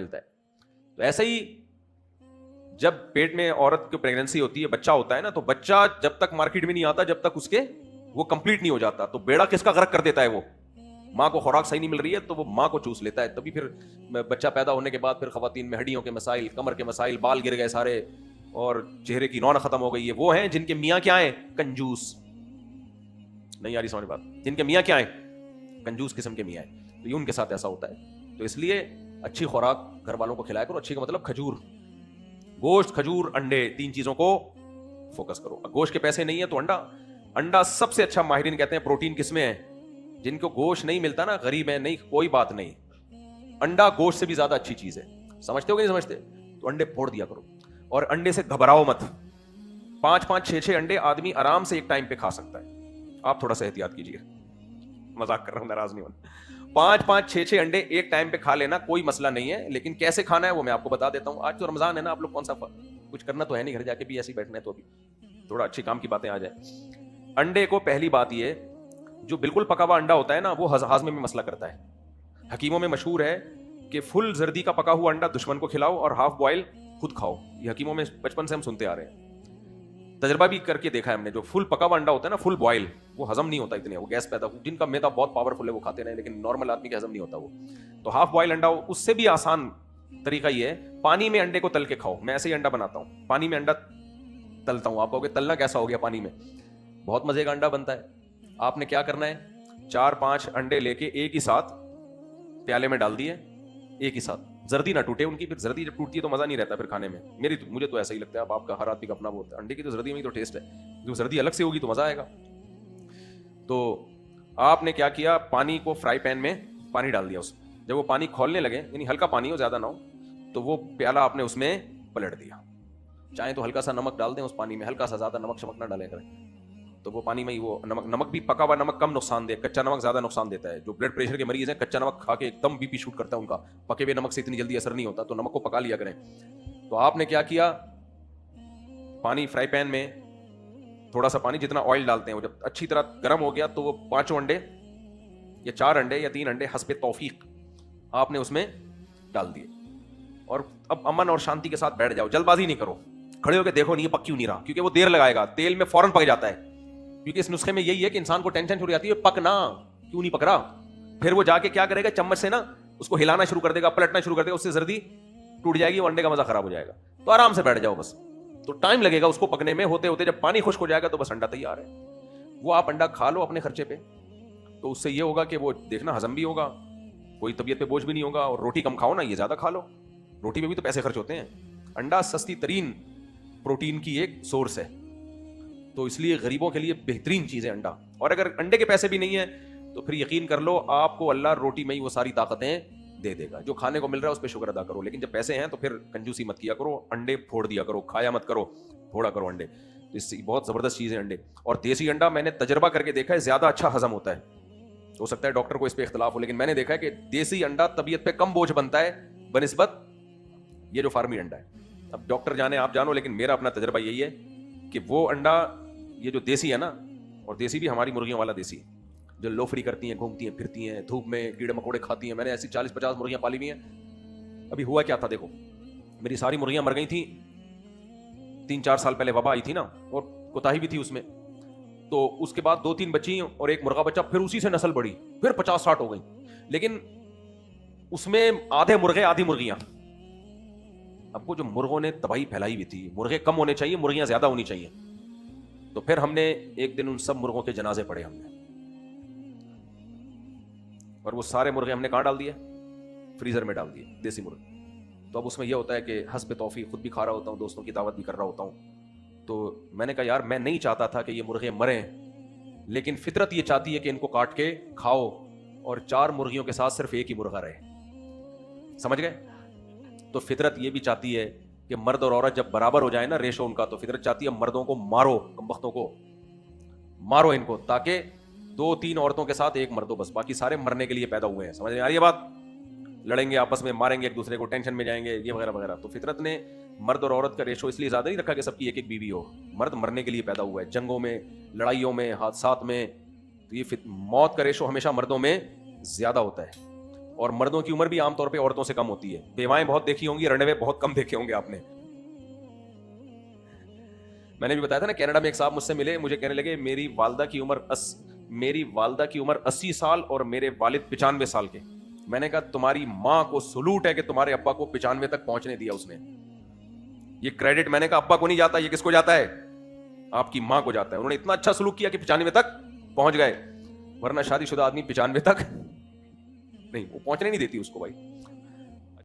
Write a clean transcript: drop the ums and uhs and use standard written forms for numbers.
ملتا ہے. تو ایسے ہی جب پیٹ میں عورت کی پریگننسی ہوتی ہے, بچہ ہوتا ہے نا, تو بچہ جب تک مارکیٹ میں نہیں آتا, جب تک اس کے وہ کمپلیٹ نہیں ہو جاتا, تو بیڑا کس کا غرق کر دیتا ہے, وہ ماں کو خوراک صحیح نہیں مل رہی ہے تو وہ ماں کو چوس لیتا ہے. تبھی پھر بچہ پیدا ہونے کے بعد پھر خواتین میں ہڈیوں کے مسائل, کمر کے مسائل, بال گر گئے سارے, اور چہرے کی رونق ختم ہو گئی ہے. وہ ہیں جن کے میاں کیا ہیں, کنجوس. نہیں آ رہی سمجھ بات؟ جن کے میاں کیا ہیں, کنجوس قسم کے میاں ہیں. تو یہ ان کے ساتھ ایسا ہوتا ہے. تو اس لیے اچھی خوراک گھر والوں کو کھلایا کرو. اچھی کا مطلب کھجور, گوشت, کھجور, انڈے, 3 چیزوں کو فوکس کرو. گوشت کے پیسے نہیں ہے تو انڈا سب سے اچھا. ماہرین کہتے ہیں پروٹین کس میں ہے, جن کو گوشت نہیں ملتا نا, غریب ہے, نہیں کوئی بات نہیں, انڈا گوشت سے بھی زیادہ اچھی چیز ہے. سمجھتے ہو کہ نہیں سمجھتے؟ تو انڈے پھوڑ دیا کرو. اور انڈے سے گھبراؤ مت. 5-5, 6-6 انڈے آدمی آرام سے ایک ٹائم پہ کھا سکتا ہے. آپ تھوڑا سا احتیاط کیجیے, مذاق کر رہا ہوں, ناراض نہیں ہونا. 5-5, 6-6 انڈے ایک ٹائم پہ کھا لینا کوئی مسئلہ نہیں ہے, لیکن کیسے کھانا ہے وہ میں آپ کو بتا دیتا ہوں. آج تو رمضان ہے نا, آپ لوگ کون سا کچھ کرنا تو ہے نہیں, گھر جا کے بھی ایسے ہی بیٹھنا ہے, تو ابھی تھوڑا اچھی کام کی باتیں آ جائیں. انڈے کو پہلی بات یہ, جو بالکل پکا ہوا انڈا ہوتا ہے نا, وہ ہاضمے میں مسئلہ کرتا ہے. حکیموں میں مشہور ہے کہ فل زردی کا پکا ہوا انڈا دشمن کو کھلاؤ اور ہاف بوائل خود کھاؤ. یہ حکیموں میں بچپن سے ہم سنتے آ رہے ہیں, تجربہ بھی کر کے دیکھا ہے ہم نے. جو فل پکا ہوا انڈا ہوتا ہے نا, فل بوائل, وہ ہضم نہیں ہوتا اتنے, وہ گیس پیدا, جن کا میدا بہت پاورفل ہے وہ کھاتے رہے, لیکن نارمل آدمی کا ہضم نہیں ہوتا وہ. تو ہاف بوائل انڈا, اس سے بھی آسان طریقہ یہ ہے, پانی میں انڈے کو تل کے کھاؤ. میں ایسے ہی انڈا بناتا ہوں, پانی میں انڈا تلتا ہوں. آپ کہو گے تلنا کیسا ہو گیا پانی میں؟ بہت مزے کا انڈا بنتا ہے. آپ نے کیا کرنا ہے, 4-5 انڈے لے کے ایک ہی ساتھ پیالے میں ڈال دیے, ایک ہی ساتھ. زردی نہ ٹوٹے ان کی, پھر زردی جب ٹوٹتی ہے تو مزہ نہیں رہتا پھر کھانے میں. مجھے تو ایسا ہی لگتا ہے, اب آپ کا ہر آدمی کا اپنا وہ ہوتا ہے. انڈے کی تو زردی میں ہی تو ٹیسٹ ہے, جو زردی الگ سے ہوگی تو مزہ آئے گا. تو آپ نے کیا کیا, پانی کو فرائی پین میں پانی ڈال دیا. اس جب وہ پانی کھولنے لگے, یعنی ہلکا پانی ہو, زیادہ نہ ہو, تو وہ پیالہ آپ نے اس میں پلٹ دیا. چاہیں تو ہلکا سا نمک ڈال دیں اس پانی میں, ہلکا سا, زیادہ نمک شمک نہ ڈالیں کریں. تو وہ پانی میں ہی وہ نمک بھی, پکا ہوا نمک کم نقصان دے, کچا نمک زیادہ نقصان دیتا ہے. جو بلڈ پریشر کے مریض ہیں, کچا نمک کھا کے ایک دم بی پی شوٹ کرتا ہے ان کا, پکے ہوئے نمک سے اتنی جلدی اثر نہیں ہوتا, تو نمک کو پکا لیا کریں. تو آپ نے کیا کیا, پانی فرائی پین میں تھوڑا سا پانی, جتنا آئل ڈالتے ہیں, وہ جب اچھی طرح گرم ہو گیا تو وہ 5 انڈے یا 4 انڈے یا 3 انڈے حسب توفیق آپ نے اس میں ڈال دیے. اور اب امن اور شانتی کے ساتھ بیٹھ جاؤ, جلد بازی نہیں کرو. کھڑے ہو کے دیکھو نہیں یہ پک کیوں نہیں رہا, کیونکہ وہ دیر لگائے گا, تیل میں فوراً پک جاتا ہے. کیونکہ اس نسخے میں یہی ہے کہ انسان کو ٹینشن چھوڑ جاتی ہے, پکنا کیوں نہیں پک رہا. پھر وہ جا کے کیا کرے گا, چمچ سے نا اس کو ہلانا شروع کر دے گا, پلٹنا شروع کر دے گا, اس سے زردی ٹوٹ جائے گی, وہ انڈے کا مزہ خراب ہو جائے گا. تو آرام سے بیٹھ جاؤ بس, تو ٹائم لگے گا اس کو پکنے میں. ہوتے ہوتے جب پانی خشک ہو جائے گا تو بس انڈا تیار ہے. وہ آپ انڈا کھا لو اپنے خرچے پہ, تو اس سے یہ ہوگا کہ وہ دیکھنا ہضم بھی ہوگا, کوئی طبیعت پہ بوجھ بھی نہیں ہوگا. اور روٹی کم کھاؤ نا, یہ زیادہ کھا لو, روٹی میں بھی تو پیسے خرچ ہوتے ہیں. انڈا سستی ترین پروٹین کی ایک سورس ہے, تو اس لیے غریبوں کے لیے بہترین چیز ہے انڈا. اور اگر انڈے کے پیسے بھی نہیں ہیں تو پھر یقین کر لو آپ کو اللہ روٹی میں ہی وہ ساری طاقتیں دے دے گا. جو کھانے کو مل رہا ہے اس پہ شکر ادا کرو, لیکن جب پیسے ہیں تو پھر کنجوسی مت کیا کرو, انڈے پھوڑ دیا کرو, کھایا مت کرو, پھوڑا کرو انڈے. تو اس سے بہت زبردست چیز ہے انڈے. اور دیسی انڈا میں نے تجربہ کر کے دیکھا ہے زیادہ اچھا ہضم ہوتا ہے. ہو سکتا ہے ڈاکٹر کو اس پہ اختلاف ہو, لیکن میں نے دیکھا ہے کہ دیسی انڈا طبیعت پہ کم بوجھ بنتا ہے بنسبت یہ جو فارمی انڈا ہے. اب ڈاکٹر جانے آپ جانو, لیکن میرا اپنا تجربہ یہی ہے کہ وہ انڈا یہ جو دیسی ہے نا, اور دیسی بھی ہماری مرغیوں والا دیسی, جو لوفری کرتی ہیں, گھومتی ہیں پھرتی ہیں دھوپ میں, کیڑے مکوڑے کھاتی ہیں. میں نے ایسی 40-50 مرغیاں پالی ہوئی ہیں. ابھی ہوا کیا تھا دیکھو, میری ساری مرغیاں مر گئی تھیں 3-4 سال پہلے, وبا آئی تھی نا, اور کوتاہی بھی تھی اس میں. تو اس کے بعد 2-3 بچی اور ایک مرغا بچہ, پھر اسی سے نسل بڑھی, پھر 50-60 ہو گئی. لیکن اس میں آدھے مرغے آدھی مرغیاں. اب وہ جو مرغوں نے تباہی پھیلائی ہوئی تھی, مرغے کم ہونے چاہیے, مرغیاں زیادہ ہونی چاہیے. تو پھر ہم نے ایک دن ان سب مرغوں کے جنازے پڑے ہم نے, اور وہ سارے مرغے ہم نے کہاں ڈال دیے, فریزر میں ڈال دیے, دیسی مرغے. تو اب اس میں یہ ہوتا ہے کہ حسب توفیق خود بھی کھا رہا ہوتا ہوں, دوستوں کی دعوت بھی کر رہا ہوتا ہوں. تو میں نے کہا یار میں نہیں چاہتا تھا کہ یہ مرغے مریں, لیکن فطرت یہ چاہتی ہے کہ ان کو کاٹ کے کھاؤ, اور 4 مرغیوں کے ساتھ صرف ایک ہی مرغا رہے. سمجھ گئے؟ تو فطرت یہ بھی چاہتی ہے کہ مرد اور عورت جب برابر ہو جائے نا ریشو ان کا, تو فطرت چاہتی ہے مردوں کو مارو, کمبختوں کو مارو ان کو, تاکہ 2-3 عورتوں کے ساتھ ایک مرد ہو, بس باقی سارے مرنے کے لیے پیدا ہوئے ہیں. سمجھ میں آ رہی ہے بات؟ لڑیں گے آپس میں, ماریں گے ایک دوسرے کو, ٹینشن میں جائیں گے, یہ وغیرہ وغیرہ. تو فطرت نے مرد اور عورت کا ریشو اس لیے زیادہ نہیں رکھا کہ سب کی ایک ایک بیوی ہو. مرد مرنے کے لیے پیدا ہوا ہے, جنگوں میں, لڑائیوں میں, حادثات میں. تو یہ موت کا ریشو ہمیشہ مردوں میں زیادہ ہوتا ہے. اور مردوں کی عمر بھی عام طور پہ عورتوں سے کم ہوتی ہے. بیوائیں بہت دیکھی ہوں گی, رنوے بہت کم دیکھے ہوں گے آپ نے. میں نے بھی بتایا تھا نا, کینیڈا میں ایک صاحب مجھ سے ملے, مجھے کہنے لگے میری والدہ کی عمر 80 سال اور میرے والد 95 سال کے. میں نے کہا تمہاری ماں کو سلوٹ ہے کہ تمہارے ابا کو 95 تک پہنچنے دیا اس نے. یہ کریڈٹ میں نے کہا ابا کو نہیں جاتا, یہ کس کو جاتا ہے؟ آپ کی ماں کو جاتا ہے. انہوں نے اتنا اچھا سلوک کیا کہ 95 تک پہنچ گئے, ورنہ شادی شدہ آدمی 95 تک نہیں, وہ پہنچنے نہیں دیتی اس کو بھائی.